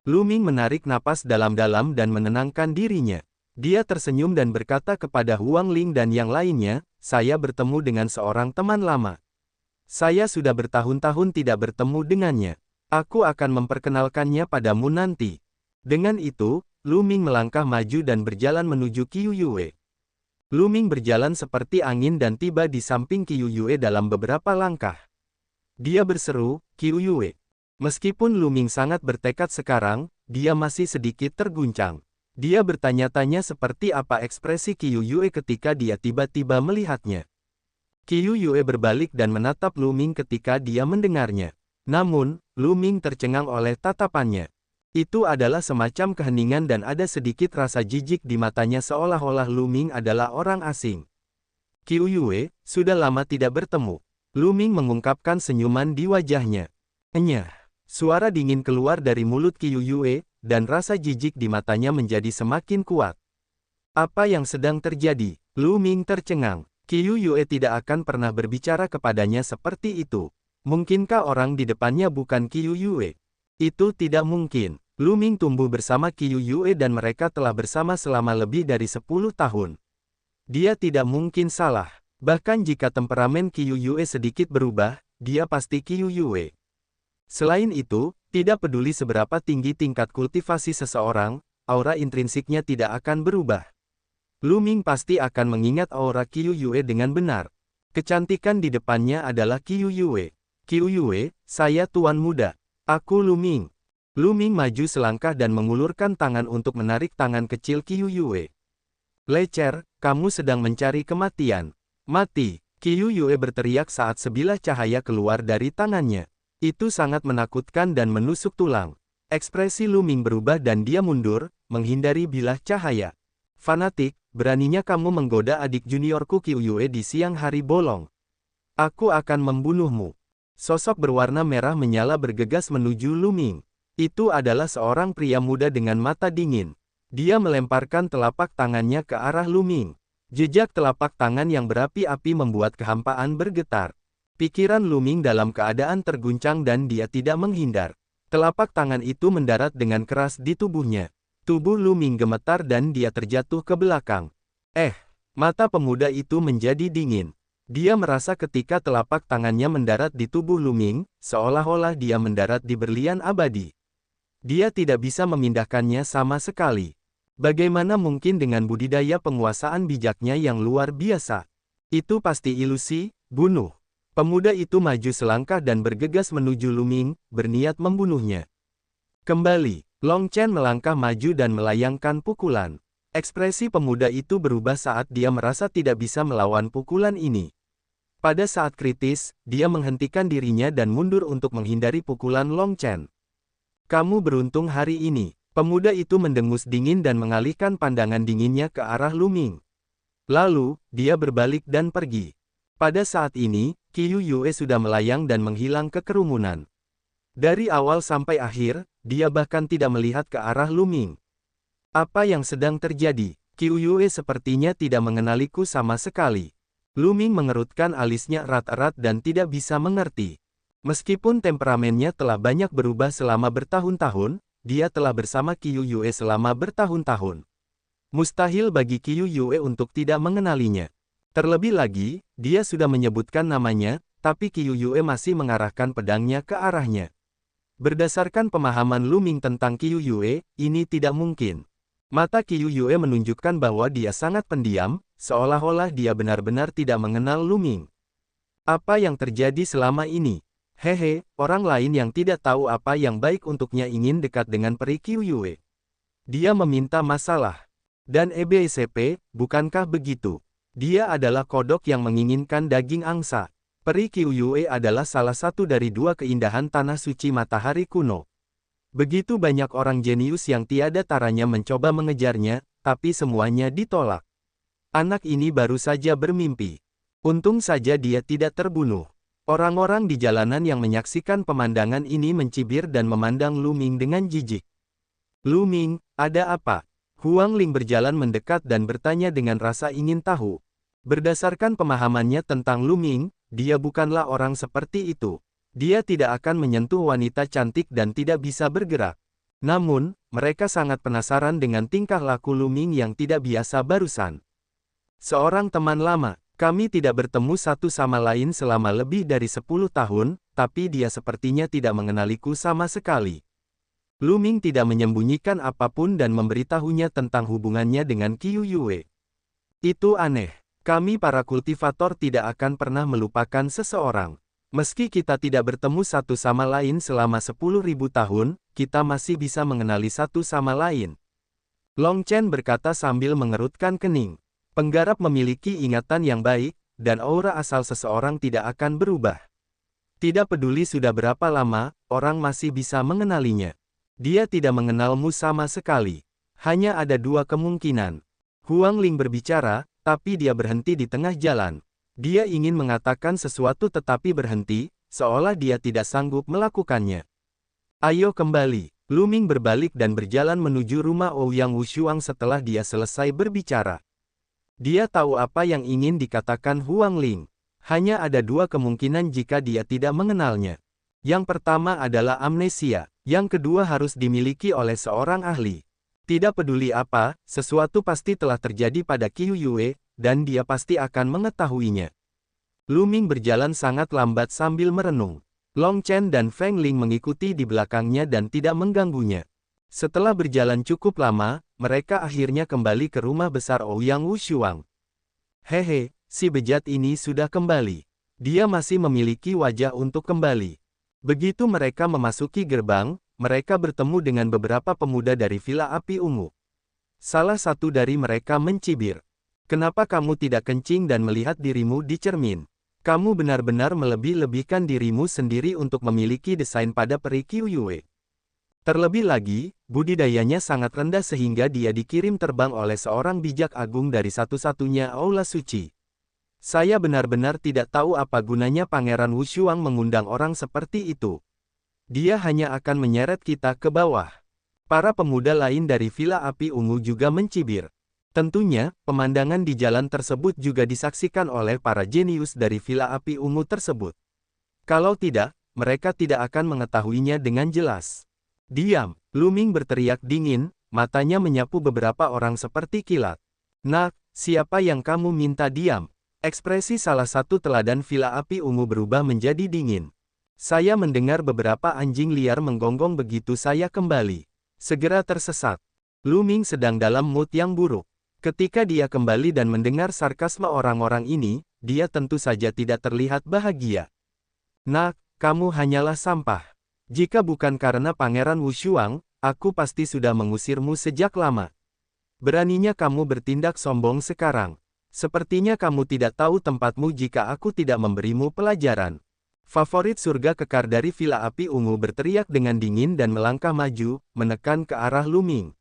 Lu Ming menarik napas dalam-dalam dan menenangkan dirinya. Dia tersenyum dan berkata kepada Huang Ling dan yang lainnya, saya bertemu dengan seorang teman lama. Saya sudah bertahun-tahun tidak bertemu dengannya. Aku akan memperkenalkannya padamu nanti. Dengan itu, Lu Ming melangkah maju dan berjalan menuju Qiu Yue. Lu Ming berjalan seperti angin dan tiba di samping Qiu Yue dalam beberapa langkah. Dia berseru, Qiu Yue. Meskipun Lu Ming sangat bertekad sekarang, dia masih sedikit terguncang. Dia bertanya-tanya seperti apa ekspresi Qiu Yue ketika dia tiba-tiba melihatnya. Qiu Yue berbalik dan menatap Lu Ming ketika dia mendengarnya. Namun, Lu Ming tercengang oleh tatapannya. Itu adalah semacam keheningan dan ada sedikit rasa jijik di matanya seolah-olah Lu Ming adalah orang asing. Qiu Yue, sudah lama tidak bertemu. Lu Ming mengungkapkan senyuman di wajahnya. Enyah. Suara dingin keluar dari mulut Qiu Yue, dan rasa jijik di matanya menjadi semakin kuat. Apa yang sedang terjadi? Lu Ming tercengang. Qiu Yue tidak akan pernah berbicara kepadanya seperti itu. Mungkinkah orang di depannya bukan Qiu Yue? Itu tidak mungkin. Lu Ming tumbuh bersama Qiu Yue dan mereka telah bersama selama lebih dari 10 tahun. Dia tidak mungkin salah. Bahkan jika temperamen Qiu Yue sedikit berubah, dia pasti Qiu Yue. Selain itu, tidak peduli seberapa tinggi tingkat kultivasi seseorang, aura intrinsiknya tidak akan berubah. Lu Ming pasti akan mengingat aura Qiu Yue dengan benar. Kecantikan di depannya adalah Qiu Yue. Qiu Yue, saya tuan muda. Aku Lu Ming. Lu Ming maju selangkah dan mengulurkan tangan untuk menarik tangan kecil Qiu Yue. Lecer, kamu sedang mencari kematian. Mati, Qiu Yue berteriak saat sebilah cahaya keluar dari tangannya. Itu sangat menakutkan dan menusuk tulang. Ekspresi Lu Ming berubah dan dia mundur, menghindari bilah cahaya. Fanatik, beraninya kamu menggoda adik juniorku Qiu Yue di siang hari bolong. Aku akan membunuhmu. Sosok berwarna merah menyala bergegas menuju Lu Ming. Itu adalah seorang pria muda dengan mata dingin. Dia melemparkan telapak tangannya ke arah Lu Ming. Jejak telapak tangan yang berapi-api membuat kehampaan bergetar. Pikiran Lu Ming dalam keadaan terguncang dan dia tidak menghindar. Telapak tangan itu mendarat dengan keras di tubuhnya. Tubuh Lu Ming gemetar dan dia terjatuh ke belakang. Mata pemuda itu menjadi dingin. Dia merasa ketika telapak tangannya mendarat di tubuh Lu Ming, seolah-olah dia mendarat di berlian abadi. Dia tidak bisa memindahkannya sama sekali. Bagaimana mungkin dengan budidaya penguasaan bijaknya yang luar biasa? Itu pasti ilusi, bunuh. Pemuda itu maju selangkah dan bergegas menuju Lu Ming, berniat membunuhnya. Kembali, Long Chen melangkah maju dan melayangkan pukulan. Ekspresi pemuda itu berubah saat dia merasa tidak bisa melawan pukulan ini. Pada saat kritis, dia menghentikan dirinya dan mundur untuk menghindari pukulan Long Chen. Kamu beruntung hari ini. Pemuda itu mendengus dingin dan mengalihkan pandangan dinginnya ke arah Lu Ming. Lalu, dia berbalik dan pergi. Pada saat ini, Qiu Yue sudah melayang dan menghilang ke kerumunan. Dari awal sampai akhir, dia bahkan tidak melihat ke arah Lu Ming. Apa yang sedang terjadi? Qiu Yue sepertinya tidak mengenaliku sama sekali. Lu Ming mengerutkan alisnya erat-erat dan tidak bisa mengerti. Meskipun temperamennya telah banyak berubah selama bertahun-tahun, dia telah bersama Qiu Yue selama bertahun-tahun. Mustahil bagi Qiu Yue untuk tidak mengenalinya. Terlebih lagi, dia sudah menyebutkan namanya, tapi Qiu Yue masih mengarahkan pedangnya ke arahnya. Berdasarkan pemahaman Lu Ming tentang Qiu Yue, ini tidak mungkin. Mata Qiu Yue menunjukkan bahwa dia sangat pendiam, seolah-olah dia benar-benar tidak mengenal Lu Ming. Apa yang terjadi selama ini? Hehe, orang lain yang tidak tahu apa yang baik untuknya ingin dekat dengan peri Qiu Yue. Dia meminta masalah. Dan EBCP, bukankah begitu? Dia adalah kodok yang menginginkan daging angsa. Peri Qiu Yue adalah salah satu dari dua keindahan tanah suci matahari kuno. Begitu banyak orang jenius yang tiada taranya mencoba mengejarnya, tapi semuanya ditolak. Anak ini baru saja bermimpi. Untung saja dia tidak terbunuh. Orang-orang di jalanan yang menyaksikan pemandangan ini mencibir dan memandang Lu Ming dengan jijik. Lu Ming, ada apa? Huang Ling berjalan mendekat dan bertanya dengan rasa ingin tahu. Berdasarkan pemahamannya tentang Lu Ming, dia bukanlah orang seperti itu. Dia tidak akan menyentuh wanita cantik dan tidak bisa bergerak. Namun, mereka sangat penasaran dengan tingkah laku Luming yang tidak biasa barusan. Seorang teman lama, kami tidak bertemu satu sama lain selama lebih dari 10 tahun, tapi dia sepertinya tidak mengenaliku sama sekali. Luming tidak menyembunyikan apapun dan memberitahunya tentang hubungannya dengan Qiu Yue. Itu aneh. Kami para kultivator tidak akan pernah melupakan seseorang. Meski kita tidak bertemu satu sama lain selama 10.000 tahun, kita masih bisa mengenali satu sama lain. Long Chen berkata sambil mengerutkan kening. Penggarap memiliki ingatan yang baik, dan aura asal seseorang tidak akan berubah. Tidak peduli sudah berapa lama, orang masih bisa mengenalinya. Dia tidak mengenalmu sama sekali. Hanya ada dua kemungkinan. Huang Ling berbicara, tapi dia berhenti di tengah jalan. Dia ingin mengatakan sesuatu tetapi berhenti, seolah dia tidak sanggup melakukannya. Ayo kembali. Luming berbalik dan berjalan menuju rumah Ouyang Wushuang setelah dia selesai berbicara. Dia tahu apa yang ingin dikatakan Huang Ling. Hanya ada dua kemungkinan jika dia tidak mengenalnya. Yang pertama adalah amnesia, yang kedua harus dimiliki oleh seorang ahli. Tidak peduli apa, sesuatu pasti telah terjadi pada Qiu Yue, dan dia pasti akan mengetahuinya. Luming berjalan sangat lambat sambil merenung. Long Chen dan Feng Ling mengikuti di belakangnya dan tidak mengganggunya. Setelah berjalan cukup lama, mereka akhirnya kembali ke rumah besar Ouyang Wushuang. Hehe, si bejat ini sudah kembali. Dia masih memiliki wajah untuk kembali. Begitu mereka memasuki gerbang, mereka bertemu dengan beberapa pemuda dari Villa Api Ungu. Salah satu dari mereka mencibir. Kenapa kamu tidak kencing dan melihat dirimu di cermin? Kamu benar-benar melebih-lebihkan dirimu sendiri untuk memiliki desain pada peri Qiu Yue. Terlebih lagi, budidayanya sangat rendah sehingga dia dikirim terbang oleh seorang bijak agung dari satu-satunya aula suci. Saya benar-benar tidak tahu apa gunanya Pangeran Wushuang mengundang orang seperti itu. Dia hanya akan menyeret kita ke bawah. Para pemuda lain dari Villa Api Ungu juga mencibir. Tentunya, pemandangan di jalan tersebut juga disaksikan oleh para jenius dari Villa Api Ungu tersebut. Kalau tidak, mereka tidak akan mengetahuinya dengan jelas. Diam, Luming berteriak dingin, matanya menyapu beberapa orang seperti kilat. Nak, siapa yang kamu minta diam? Ekspresi salah satu teladan Villa Api Ungu berubah menjadi dingin. Saya mendengar beberapa anjing liar menggonggong begitu saya kembali. Segera tersesat. Luming sedang dalam mood yang buruk. Ketika dia kembali dan mendengar sarkasme orang-orang ini, dia tentu saja tidak terlihat bahagia. Nak, kamu hanyalah sampah. Jika bukan karena Pangeran Wushuang, aku pasti sudah mengusirmu sejak lama. Beraninya kamu bertindak sombong sekarang. Sepertinya kamu tidak tahu tempatmu jika aku tidak memberimu pelajaran. Favorit surga kekar dari Villa Api Ungu berteriak dengan dingin dan melangkah maju, menekan ke arah Luming.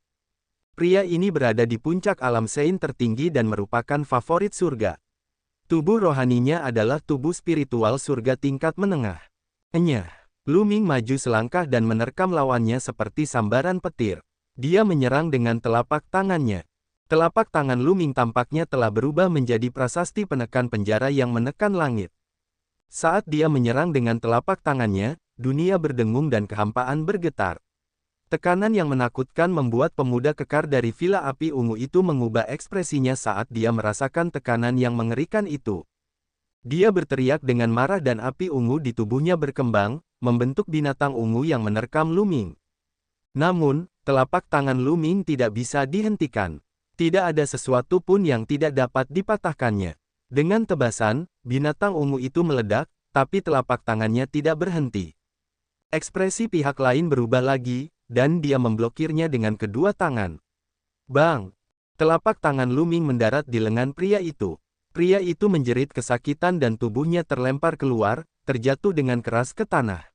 Pria ini berada di puncak alam Sein tertinggi dan merupakan favorit surga. Tubuh rohaninya adalah tubuh spiritual surga tingkat menengah. Enyah. Luming maju selangkah dan menerkam lawannya seperti sambaran petir. Dia menyerang dengan telapak tangannya. Telapak tangan Luming tampaknya telah berubah menjadi prasasti penekan penjara yang menekan langit. Saat dia menyerang dengan telapak tangannya, dunia berdengung dan kehampaan bergetar. Tekanan yang menakutkan membuat pemuda kekar dari Villa Api Ungu itu mengubah ekspresinya saat dia merasakan tekanan yang mengerikan itu. Dia berteriak dengan marah dan api ungu di tubuhnya berkembang, membentuk binatang ungu yang menerkam Luming. Namun, telapak tangan Luming tidak bisa dihentikan. Tidak ada sesuatu pun yang tidak dapat dipatahkannya. Dengan tebasan, binatang ungu itu meledak, tapi telapak tangannya tidak berhenti. Ekspresi pihak lain berubah lagi, dan dia memblokirnya dengan kedua tangan. Bang! Telapak tangan Luming mendarat di lengan pria itu. Pria itu menjerit kesakitan dan tubuhnya terlempar keluar, terjatuh dengan keras ke tanah.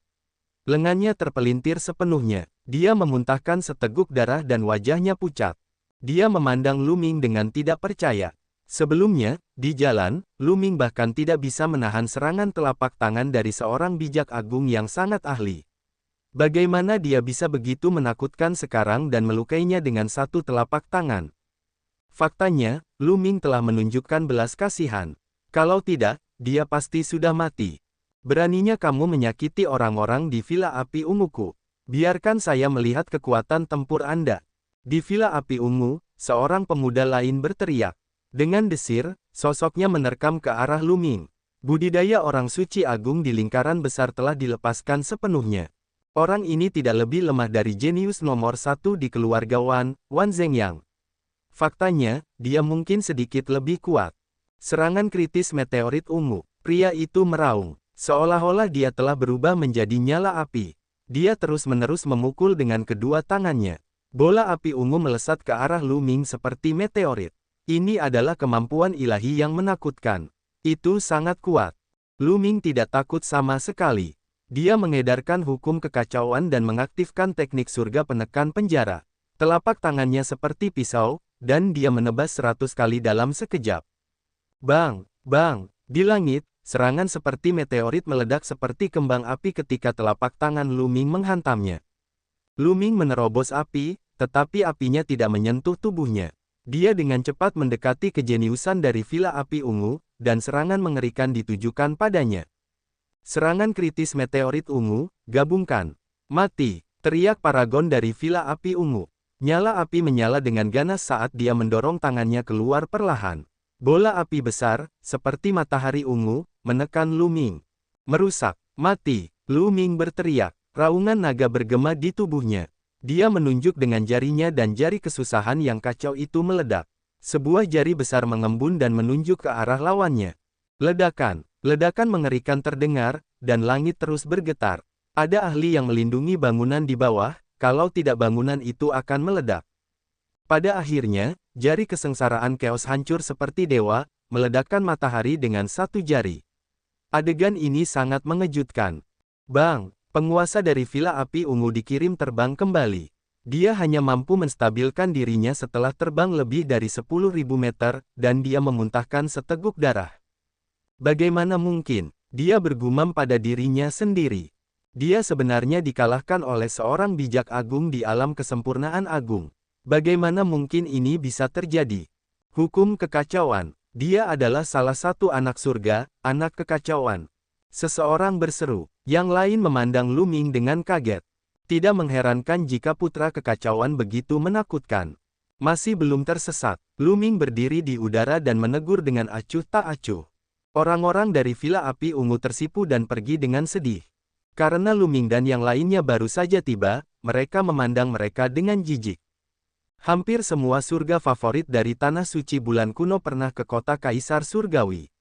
Lengannya terpelintir sepenuhnya. Dia memuntahkan seteguk darah dan wajahnya pucat. Dia memandang Luming dengan tidak percaya. Sebelumnya, di jalan, Luming bahkan tidak bisa menahan serangan telapak tangan dari seorang bijak agung yang sangat ahli. Bagaimana dia bisa begitu menakutkan sekarang dan melukainya dengan satu telapak tangan? Faktanya, Luming telah menunjukkan belas kasihan. Kalau tidak, dia pasti sudah mati. Beraninya kamu menyakiti orang-orang di Villa Api Unguku. Biarkan saya melihat kekuatan tempur Anda. Di Villa Api Ungu, seorang pemuda lain berteriak. Dengan desir, sosoknya menerkam ke arah Lu Ming. Budidaya orang suci agung di lingkaran besar telah dilepaskan sepenuhnya. Orang ini tidak lebih lemah dari jenius nomor 1 di keluarga Wan Zhengyang. Faktanya, dia mungkin sedikit lebih kuat. Serangan kritis meteorit ungu. Pria itu meraung. Seolah-olah dia telah berubah menjadi nyala api. Dia terus-menerus memukul dengan kedua tangannya. Bola api ungu melesat ke arah Lu Ming seperti meteorit. Ini adalah kemampuan ilahi yang menakutkan. Itu sangat kuat. Lu Ming tidak takut sama sekali. Dia mengedarkan hukum kekacauan dan mengaktifkan teknik surga penekan penjara. Telapak tangannya seperti pisau, dan dia menebas 100 kali dalam sekejap. Bang, bang, di langit, serangan seperti meteorit meledak seperti kembang api ketika telapak tangan Lu Ming menghantamnya. Lu Ming menerobos api, tetapi apinya tidak menyentuh tubuhnya. Dia dengan cepat mendekati kejeniusan dari Villa Api Ungu, dan serangan mengerikan ditujukan padanya. Serangan kritis meteorit ungu, gabungkan. Mati, teriak paragon dari Villa Api Ungu. Nyala api menyala dengan ganas saat dia mendorong tangannya keluar perlahan. Bola api besar, seperti matahari ungu, menekan Lu Ming. Merusak, mati, Lu Ming berteriak. Raungan naga bergema di tubuhnya. Dia menunjuk dengan jarinya dan jari kesusahan yang kacau itu meledak. Sebuah jari besar mengembun dan menunjuk ke arah lawannya. Ledakan, ledakan mengerikan terdengar, dan langit terus bergetar. Ada ahli yang melindungi bangunan di bawah, kalau tidak bangunan itu akan meledak. Pada akhirnya, jari kesengsaraan Chaos hancur seperti dewa, meledakkan matahari dengan satu jari. Adegan ini sangat mengejutkan. Bang! Penguasa dari Villa Api Ungu dikirim terbang kembali. Dia hanya mampu menstabilkan dirinya setelah terbang lebih dari 10.000 meter, dan dia memuntahkan seteguk darah. Bagaimana mungkin? Dia bergumam pada dirinya sendiri. Dia sebenarnya dikalahkan oleh seorang bijak agung di alam kesempurnaan agung. Bagaimana mungkin ini bisa terjadi? Hukum kekacauan. Dia adalah salah satu anak surga, anak kekacauan. Seseorang berseru. Yang lain memandang Lu Ming dengan kaget. Tidak mengherankan jika putra kekacauan begitu menakutkan. Masih belum tersesat, Lu Ming berdiri di udara dan menegur dengan acuh tak acuh. Orang-orang dari Villa Api Ungu tersipu dan pergi dengan sedih. Karena Lu Ming dan yang lainnya baru saja tiba, mereka memandang mereka dengan jijik. Hampir semua surga favorit dari Tanah Suci Bulan Kuno pernah ke kota Kaisar Surgawi.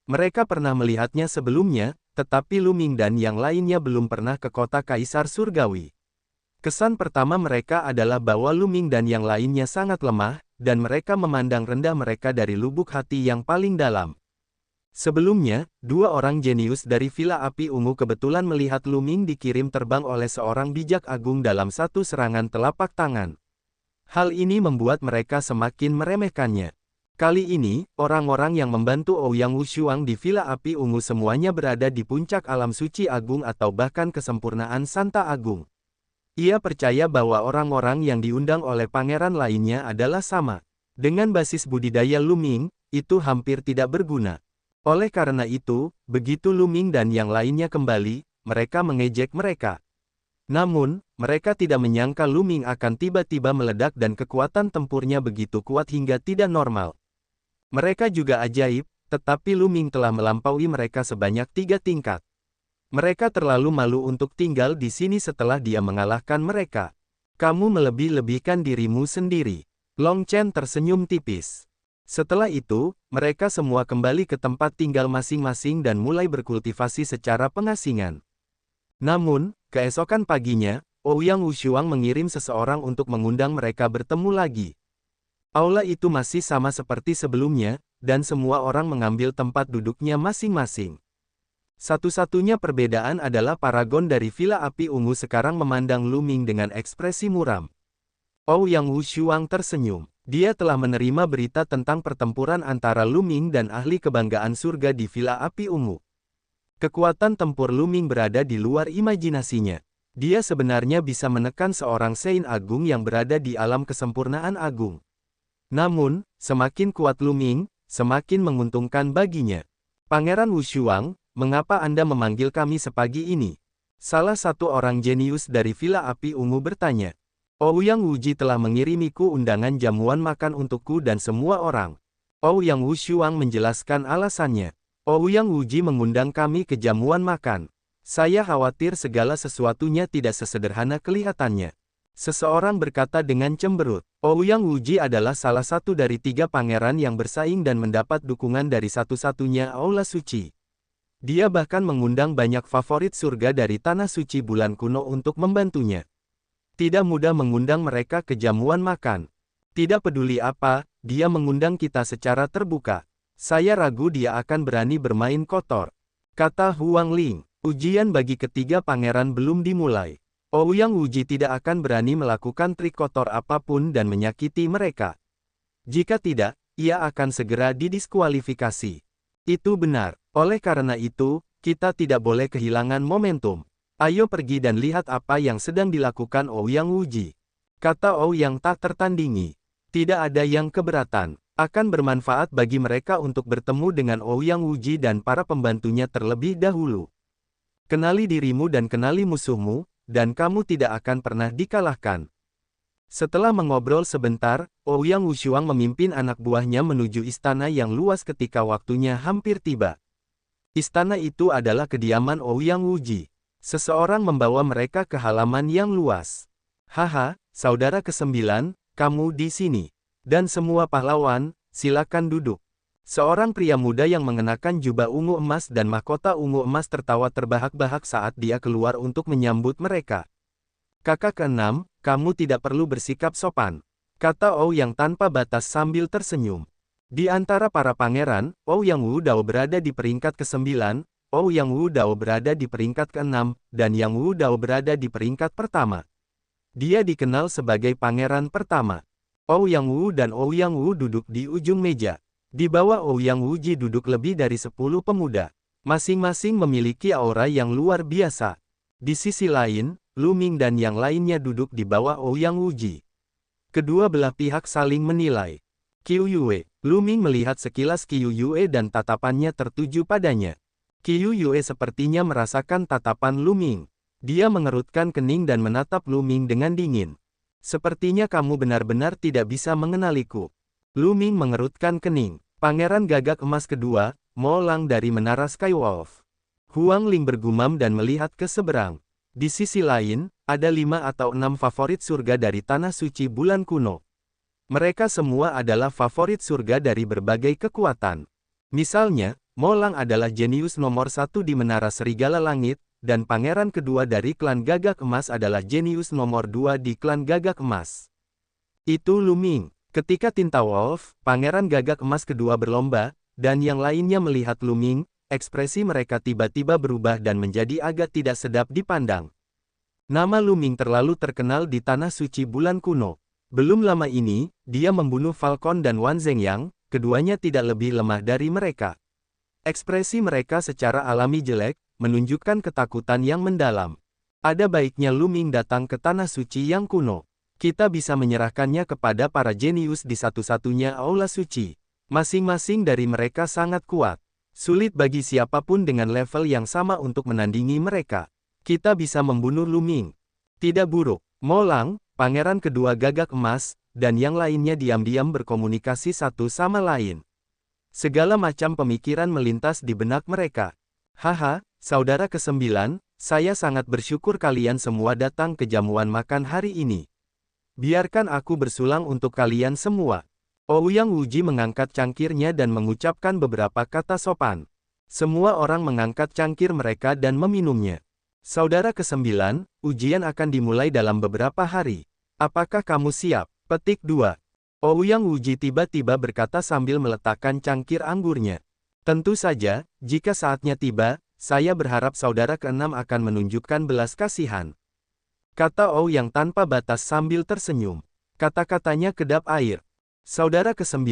Mereka pernah melihatnya sebelumnya, tetapi Lu Ming dan yang lainnya belum pernah ke kota Kaisar Surgawi. Kesan pertama mereka adalah bahwa Lu Ming dan yang lainnya sangat lemah, dan mereka memandang rendah mereka dari lubuk hati yang paling dalam. Sebelumnya, dua orang jenius dari Villa Api Ungu kebetulan melihat Lu Ming dikirim terbang oleh seorang bijak agung dalam satu serangan telapak tangan. Hal ini membuat mereka semakin meremehkannya. Kali ini, orang-orang yang membantu Ouyang Wushuang di Villa Api Ungu semuanya berada di puncak alam suci agung atau bahkan kesempurnaan Santa Agung. Ia percaya bahwa orang-orang yang diundang oleh pangeran lainnya adalah sama. Dengan basis budidaya Lu Ming, itu hampir tidak berguna. Oleh karena itu, begitu Lu Ming dan yang lainnya kembali, mereka mengejek mereka. Namun, mereka tidak menyangka Lu Ming akan tiba-tiba meledak dan kekuatan tempurnya begitu kuat hingga tidak normal. Mereka juga ajaib, tetapi Lu Ming telah melampaui mereka sebanyak 3 tingkat. Mereka terlalu malu untuk tinggal di sini setelah dia mengalahkan mereka. Kamu melebih-lebihkan dirimu sendiri. Long Chen tersenyum tipis. Setelah itu, mereka semua kembali ke tempat tinggal masing-masing dan mulai berkultivasi secara pengasingan. Namun, keesokan paginya, Ouyang Wushuang mengirim seseorang untuk mengundang mereka bertemu lagi. Aula itu masih sama seperti sebelumnya, dan semua orang mengambil tempat duduknya masing-masing. Satu-satunya perbedaan adalah paragon dari Villa Api Ungu sekarang memandang Lu Ming dengan ekspresi muram. Ouyang Wushuang tersenyum. Dia telah menerima berita tentang pertempuran antara Lu Ming dan ahli kebanggaan surga di Villa Api Ungu. Kekuatan tempur Lu Ming berada di luar imajinasinya. Dia sebenarnya bisa menekan seorang Sein Agung yang berada di alam kesempurnaan agung. Namun, semakin kuat Lu Ming, semakin menguntungkan baginya. Pangeran Wushuang, mengapa Anda memanggil kami sepagi ini? Salah satu orang jenius dari Villa Api Ungu bertanya. Ouyang Wuji telah mengirimiku undangan jamuan makan untukku dan semua orang. Ouyang Wushuang menjelaskan alasannya. Ouyang Wuji mengundang kami ke jamuan makan. Saya khawatir segala sesuatunya tidak sesederhana kelihatannya. Seseorang berkata dengan cemberut. Ouyang Wuji adalah salah satu dari 3 pangeran yang bersaing dan mendapat dukungan dari satu-satunya Aula Suci. Dia bahkan mengundang banyak favorit surga dari Tanah Suci Bulan Kuno untuk membantunya. Tidak mudah mengundang mereka ke jamuan makan. Tidak peduli apa, dia mengundang kita secara terbuka. Saya ragu dia akan berani bermain kotor. Kata Huang Ling. Ujian bagi ketiga pangeran belum dimulai. Ouyang Wuji tidak akan berani melakukan trik kotor apapun dan menyakiti mereka. Jika tidak, ia akan segera didiskualifikasi. Itu benar. Oleh karena itu, kita tidak boleh kehilangan momentum. Ayo pergi dan lihat apa yang sedang dilakukan Ouyang Wuji. Kata Ouyang tak tertandingi. Tidak ada yang keberatan. Akan bermanfaat bagi mereka untuk bertemu dengan Ouyang Wuji dan para pembantunya terlebih dahulu. Kenali dirimu dan kenali musuhmu, dan kamu tidak akan pernah dikalahkan. Setelah mengobrol sebentar, Ouyang Wushuang memimpin anak buahnya menuju istana yang luas ketika waktunya hampir tiba. Istana itu adalah kediaman Ouyang Wuji. Seseorang membawa mereka ke halaman yang luas. Haha, saudara ke-9, kamu di sini. Dan semua pahlawan, silakan duduk. Seorang pria muda yang mengenakan jubah ungu emas dan mahkota ungu emas tertawa terbahak-bahak saat dia keluar untuk menyambut mereka. Kakak ke-6, kamu tidak perlu bersikap sopan. Kata Ouyang tanpa batas sambil tersenyum. Di antara para pangeran, Ouyang Wudao berada di peringkat ke-9, Ouyang Wudao berada di peringkat ke-6, dan Yang Wudao berada di peringkat pertama. Dia dikenal sebagai pangeran pertama. Ouyang Wu dan Ouyang Wu duduk di ujung meja. Di bawah Ouyang Wuji duduk lebih dari 10 pemuda. Masing-masing memiliki aura yang luar biasa. Di sisi lain, Lu Ming dan yang lainnya duduk di bawah Ouyang Wuji. Kedua belah pihak saling menilai. Qiu Yue. Lu Ming melihat sekilas Qiu Yue dan tatapannya tertuju padanya. Qiu Yue sepertinya merasakan tatapan Lu Ming. Dia mengerutkan kening dan menatap Lu Ming dengan dingin. Sepertinya kamu benar-benar tidak bisa mengenaliku. Lu Ming mengerutkan kening. Pangeran Gagak Emas kedua, Mo Lang dari Menara Skywolf. Huang Ling bergumam dan melihat ke seberang. Di sisi lain, ada 5 atau 6 favorit surga dari Tanah Suci Bulan Kuno. Mereka semua adalah favorit surga dari berbagai kekuatan. Misalnya, Mo Lang adalah jenius nomor 1 di Menara Serigala Langit, dan pangeran kedua dari klan Gagak Emas adalah jenius nomor 2 di klan Gagak Emas. Itu Lu Ming. Ketika Tinta Wolf, pangeran Gagak Emas kedua berlomba, dan yang lainnya melihat Lu Ming, ekspresi mereka tiba-tiba berubah dan menjadi agak tidak sedap dipandang. Nama Lu Ming terlalu terkenal di Tanah Suci Bulan Kuno. Belum lama ini, dia membunuh Falcon dan Wan Zhengyang, keduanya tidak lebih lemah dari mereka. Ekspresi mereka secara alami jelek, menunjukkan ketakutan yang mendalam. Ada baiknya Lu Ming datang ke Tanah Suci yang kuno. Kita bisa menyerahkannya kepada para jenius di satu-satunya Aula Suci. Masing-masing dari mereka sangat kuat. Sulit bagi siapapun dengan level yang sama untuk menandingi mereka. Kita bisa membunuh Lu Ming. Tidak buruk. Mo Lang, pangeran kedua Gagak Emas, dan yang lainnya diam-diam berkomunikasi satu sama lain. Segala macam pemikiran melintas di benak mereka. Haha, saudara ke-9, saya sangat bersyukur kalian semua datang ke jamuan makan hari ini. Biarkan aku bersulang untuk kalian semua. Ouyang Wuji mengangkat cangkirnya dan mengucapkan beberapa kata sopan. Semua orang mengangkat cangkir mereka dan meminumnya. Saudara ke-9, ujian akan dimulai dalam beberapa hari. Apakah kamu siap? Petik 2. Ouyang Wuji tiba-tiba berkata sambil meletakkan cangkir anggurnya. Tentu saja, jika saatnya tiba, saya berharap saudara ke-6 akan menunjukkan belas kasihan. Kata Ouyang tanpa batas sambil tersenyum. Kata-katanya kedap air. Saudara ke-9,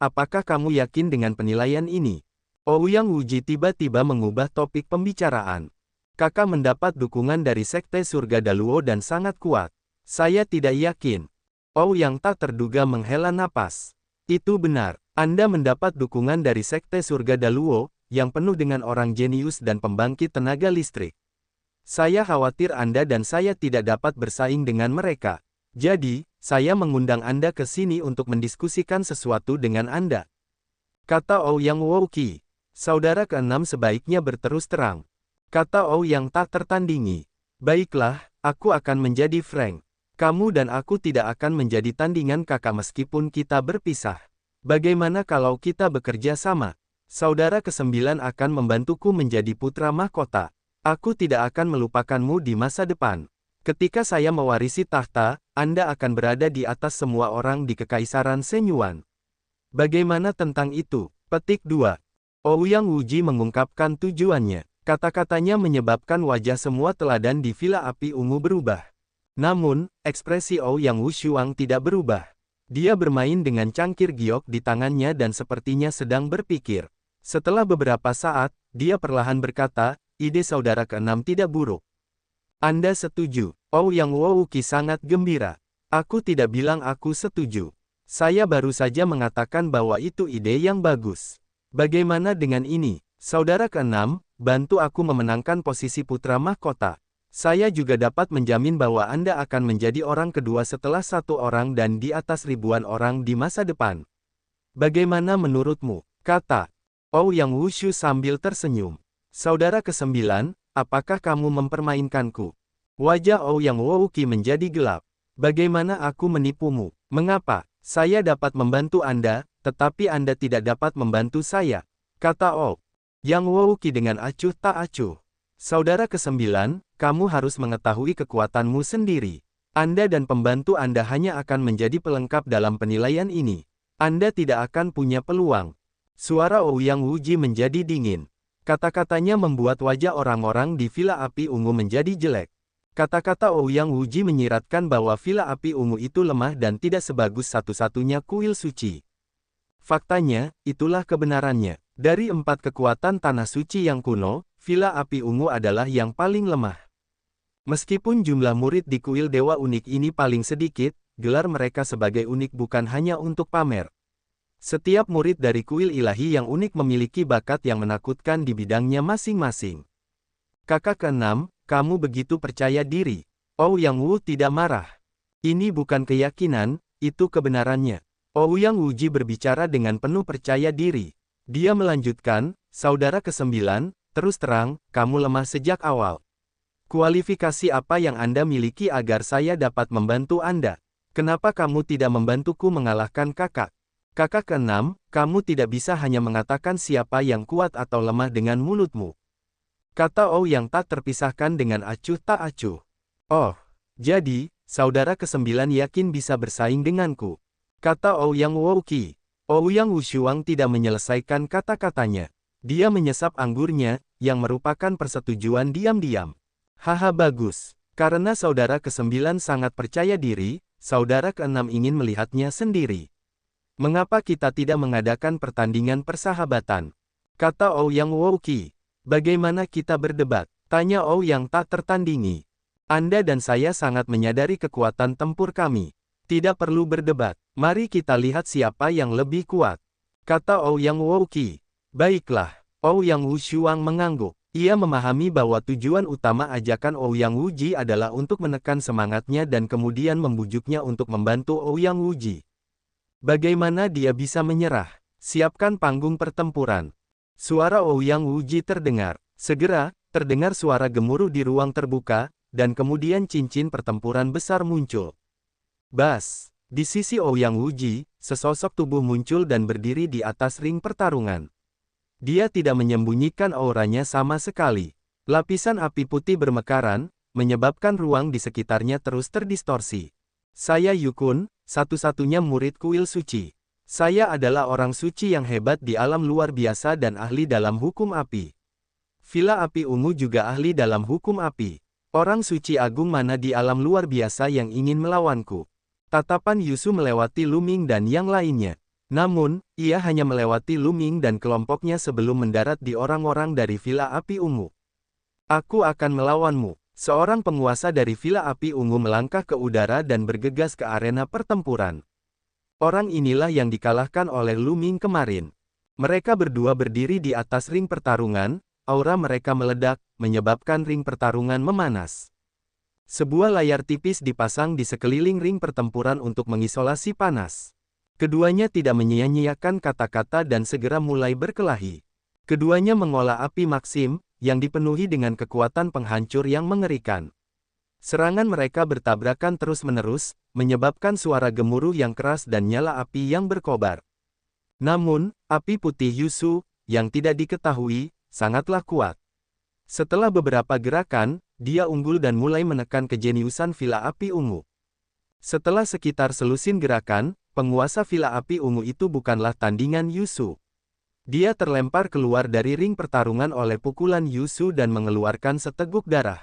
apakah kamu yakin dengan penilaian ini? Ouyang Wuji tiba-tiba mengubah topik pembicaraan. Kakak mendapat dukungan dari Sekte Surga Daluo dan sangat kuat. Saya tidak yakin. Ouyang tak terduga menghela napas. Itu benar. Anda mendapat dukungan dari Sekte Surga Daluo, yang penuh dengan orang jenius dan pembangkit tenaga listrik. Saya khawatir Anda dan saya tidak dapat bersaing dengan mereka. Jadi, saya mengundang Anda ke sini untuk mendiskusikan sesuatu dengan Anda. Kata Ouyang Wouqi. Saudara keenam sebaiknya berterus terang. Kata Ouyang tak tertandingi. Baiklah, aku akan menjadi frank. Kamu dan aku tidak akan menjadi tandingan kakak meskipun kita berpisah. Bagaimana kalau kita bekerja sama? Saudara kesembilan akan membantuku menjadi putra mahkota. Aku tidak akan melupakanmu di masa depan. Ketika saya mewarisi tahta, Anda akan berada di atas semua orang di Kekaisaran Shenyuan. Bagaimana tentang itu? Petik 2. Ouyang Wuji mengungkapkan tujuannya. Kata-katanya menyebabkan wajah semua teladan di Villa Api Ungu berubah. Namun, ekspresi Ouyang Wushuang tidak berubah. Dia bermain dengan cangkir giok di tangannya dan sepertinya sedang berpikir. Setelah beberapa saat, dia perlahan berkata, ide saudara keenam tidak buruk. Anda setuju? Ouyang Wouqi sangat gembira. Aku tidak bilang aku setuju. Saya baru saja mengatakan bahwa itu ide yang bagus. Bagaimana dengan ini? Saudara keenam, bantu aku memenangkan posisi putra mahkota. Saya juga dapat menjamin bahwa Anda akan menjadi orang kedua setelah satu orang dan di atas ribuan orang di masa depan. Bagaimana menurutmu? Kata Ouyang Wushu sambil tersenyum. Saudara kesembilan, apakah kamu mempermainkanku? Wajah Ouyang Wouqi menjadi gelap. Bagaimana aku menipumu? Mengapa? Saya dapat membantu Anda, tetapi Anda tidak dapat membantu saya. Kata Ouyang Wouqi dengan acuh tak acuh. Saudara kesembilan, kamu harus mengetahui kekuatanmu sendiri. Anda dan pembantu Anda hanya akan menjadi pelengkap dalam penilaian ini. Anda tidak akan punya peluang. Suara Ouyang Wuji menjadi dingin. Kata-katanya membuat wajah orang-orang di Villa Api Ungu menjadi jelek. Kata-kata Ouyang Wuji menyiratkan bahwa Villa Api Ungu itu lemah dan tidak sebagus satu-satunya kuil suci. Faktanya, itulah kebenarannya. Dari 4 kekuatan tanah suci yang kuno, Villa Api Ungu adalah yang paling lemah. Meskipun jumlah murid di kuil dewa unik ini paling sedikit, gelar mereka sebagai unik bukan hanya untuk pamer. Setiap murid dari kuil ilahi yang unik memiliki bakat yang menakutkan di bidangnya masing-masing. Kakak keenam, kamu begitu percaya diri. Ouyang Wu tidak marah. Ini bukan keyakinan, itu kebenarannya. Ouyang Wuji berbicara dengan penuh percaya diri. Dia melanjutkan, saudara kesembilan, terus terang, kamu lemah sejak awal. Kualifikasi apa yang Anda miliki agar saya dapat membantu Anda? Kenapa kamu tidak membantuku mengalahkan kakak? Kakak keenam, kamu tidak bisa hanya mengatakan siapa yang kuat atau lemah dengan mulutmu. Kata Ouyang tak terpisahkan dengan acuh tak acuh. Oh, jadi, saudara kesembilan yakin bisa bersaing denganku. Kata Ouyang Wouqi. Ouyang Wushuang tidak menyelesaikan kata-katanya. Dia menyesap anggurnya, yang merupakan persetujuan diam-diam. Haha bagus. Karena saudara kesembilan sangat percaya diri, saudara keenam ingin melihatnya sendiri. Mengapa kita tidak mengadakan pertandingan persahabatan? Kata Ouyang Wouqi. Bagaimana kita berdebat? Tanya Ouyang tak tertandingi. Anda dan saya sangat menyadari kekuatan tempur kami. Tidak perlu berdebat. Mari kita lihat siapa yang lebih kuat. Kata Ouyang Wouqi. Baiklah. Ouyang Wushuang mengangguk. Ia memahami bahwa tujuan utama ajakan Ouyang Wuji adalah untuk menekan semangatnya dan kemudian membujuknya untuk membantu Ouyang Wuji. Bagaimana dia bisa menyerah? Siapkan panggung pertempuran. Suara Ouyang Wuji terdengar. Segera, terdengar suara gemuruh di ruang terbuka, dan kemudian cincin pertempuran besar muncul. Bas! Di sisi Ouyang Wuji, sesosok tubuh muncul dan berdiri di atas ring pertarungan. Dia tidak menyembunyikan auranya sama sekali. Lapisan api putih bermekaran, menyebabkan ruang di sekitarnya terus terdistorsi. Saya Yukun, satu-satunya murid kuil suci. Saya adalah orang suci yang hebat di alam luar biasa dan ahli dalam hukum api. Villa Api Ungu juga ahli dalam hukum api. Orang suci agung mana di alam luar biasa yang ingin melawanku? Tatapan Yusu melewati Luming dan yang lainnya. Namun, ia hanya melewati Luming dan kelompoknya sebelum mendarat di orang-orang dari Villa Api Ungu. Aku akan melawanmu. Seorang penguasa dari Villa Api Ungu melangkah ke udara dan bergegas ke arena pertempuran. Orang inilah yang dikalahkan oleh Luming kemarin. Mereka berdua berdiri di atas ring pertarungan, aura mereka meledak, menyebabkan ring pertarungan memanas. Sebuah layar tipis dipasang di sekeliling ring pertempuran untuk mengisolasi panas. Keduanya tidak menyia-nyiakan kata-kata dan segera mulai berkelahi. Keduanya mengolah api Maxim, yang dipenuhi dengan kekuatan penghancur yang mengerikan. Serangan mereka bertabrakan terus-menerus, menyebabkan suara gemuruh yang keras dan nyala api yang berkobar. Namun, api putih Yusu, yang tidak diketahui, sangatlah kuat. Setelah beberapa gerakan, dia unggul dan mulai menekan kejeniusan Villa Api Ungu. Setelah sekitar selusin gerakan, penguasa Villa Api Ungu itu bukanlah tandingan Yusu. Dia terlempar keluar dari ring pertarungan oleh pukulan Yusu dan mengeluarkan seteguk darah.